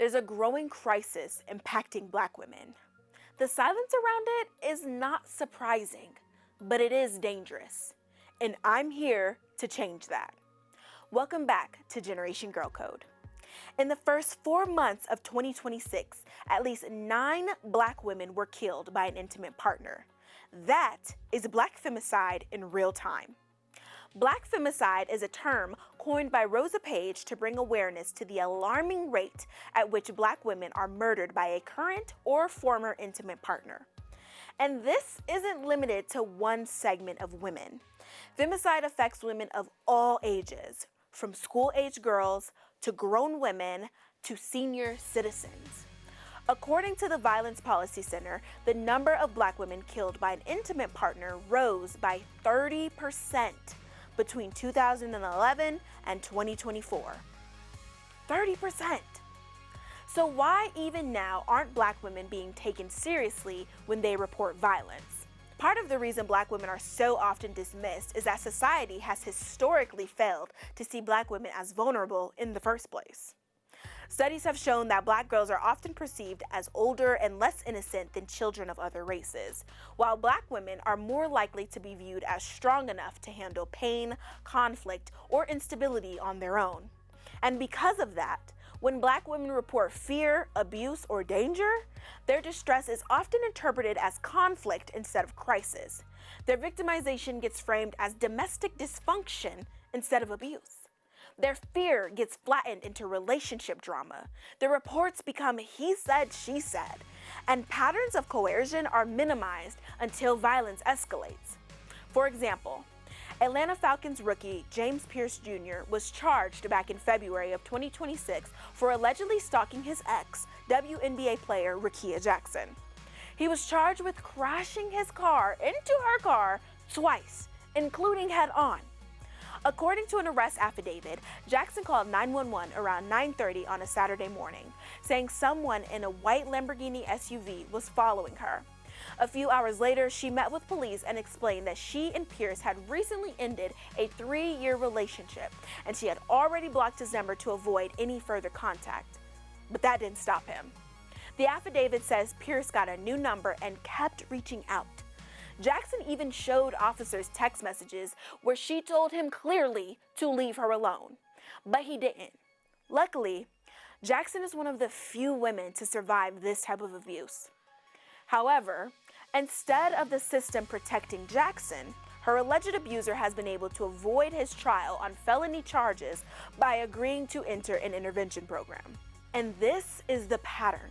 there's a growing crisis impacting Black women. The silence around it is not surprising, but it is dangerous. And I'm here to change that. Welcome back to Generation Girl Code. In the first 4 months of 2026, at least 9 Black women were killed by an intimate partner. That is Black femicide in real time. Black femicide is a term coined by Rosa Page to bring awareness to the alarming rate at which Black women are murdered by a current or former intimate partner. And this isn't limited to one segment of women. Femicide affects women of all ages, from school-age girls to grown women to senior citizens. According to the Violence Policy Center, the number of Black women killed by an intimate partner rose by 30% between 2011 and 2024. 30%. So why even now aren't Black women being taken seriously when they report violence? Part of the reason Black women are so often dismissed is that society has historically failed to see Black women as vulnerable in the first place. Studies have shown that Black girls are often perceived as older and less innocent than children of other races, while Black women are more likely to be viewed as strong enough to handle pain, conflict, or instability on their own. And because of that, when Black women report fear, abuse, or danger, their distress is often interpreted as conflict instead of crisis. Their victimization gets framed as domestic dysfunction instead of abuse. Their fear gets flattened into relationship drama. Their reports become he said, she said, and patterns of coercion are minimized until violence escalates. For example, Atlanta Falcons rookie James Pierce Jr. was charged back in February of 2026 for allegedly stalking his ex, WNBA player Rickea Jackson. He was charged with crashing his car into her car twice, including head-on. According to an arrest affidavit, Jackson called 911 around 9:30 on a Saturday morning, saying someone in a white Lamborghini SUV was following her. A few hours later, she met with police and explained that she and Pierce had recently ended a 3-year relationship, and she had already blocked his number to avoid any further contact. But that didn't stop him. The affidavit says Pierce got a new number and kept reaching out. Jackson even showed officers text messages where she told him clearly to leave her alone, but he didn't. Luckily, Jackson is one of the few women to survive this type of abuse. However, instead of the system protecting Jackson, her alleged abuser has been able to avoid his trial on felony charges by agreeing to enter an intervention program. And this is the pattern.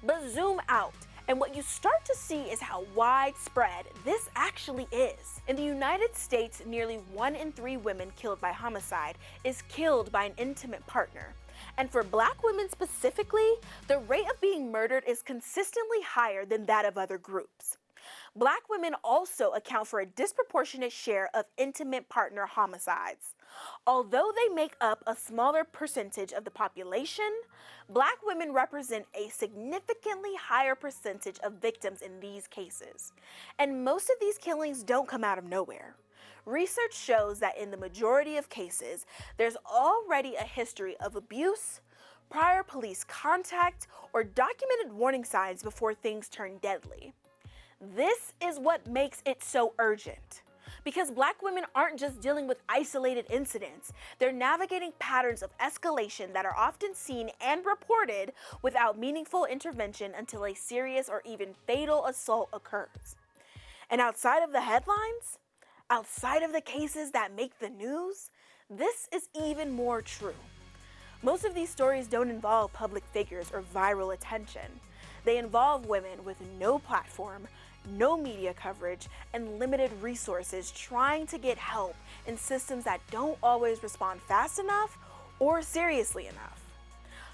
But zoom out, and what you start to see is how widespread this actually is. In the United States, nearly 1 in 3 women killed by homicide is killed by an intimate partner. And for Black women specifically, the rate of being murdered is consistently higher than that of other groups. Black women also account for a disproportionate share of intimate partner homicides. Although they make up a smaller percentage of the population, Black women represent a significantly higher percentage of victims in these cases. And most of these killings don't come out of nowhere. Research shows that in the majority of cases, there's already a history of abuse, prior police contact, or documented warning signs before things turn deadly. This is what makes it so urgent. Because Black women aren't just dealing with isolated incidents, they're navigating patterns of escalation that are often seen and reported without meaningful intervention until a serious or even fatal assault occurs. And outside of the headlines, outside of the cases that make the news, this is even more true. Most of these stories don't involve public figures or viral attention. They involve women with no platform, no media coverage, and limited resources trying to get help in systems that don't always respond fast enough or seriously enough.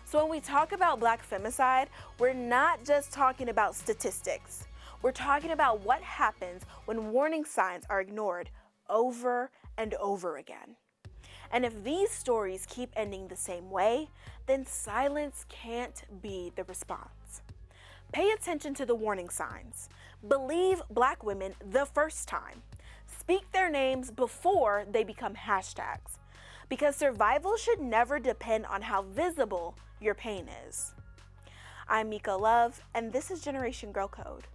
So when we talk about Black femicide, we're not just talking about statistics. We're talking about what happens when warning signs are ignored over and over again. And if these stories keep ending the same way, then silence can't be the response. Pay attention to the warning signs. Believe Black women the first time. Speak their names before they become hashtags. Because survival should never depend on how visible your pain is. I'm Meikko Love, and this is Generation Girl Code.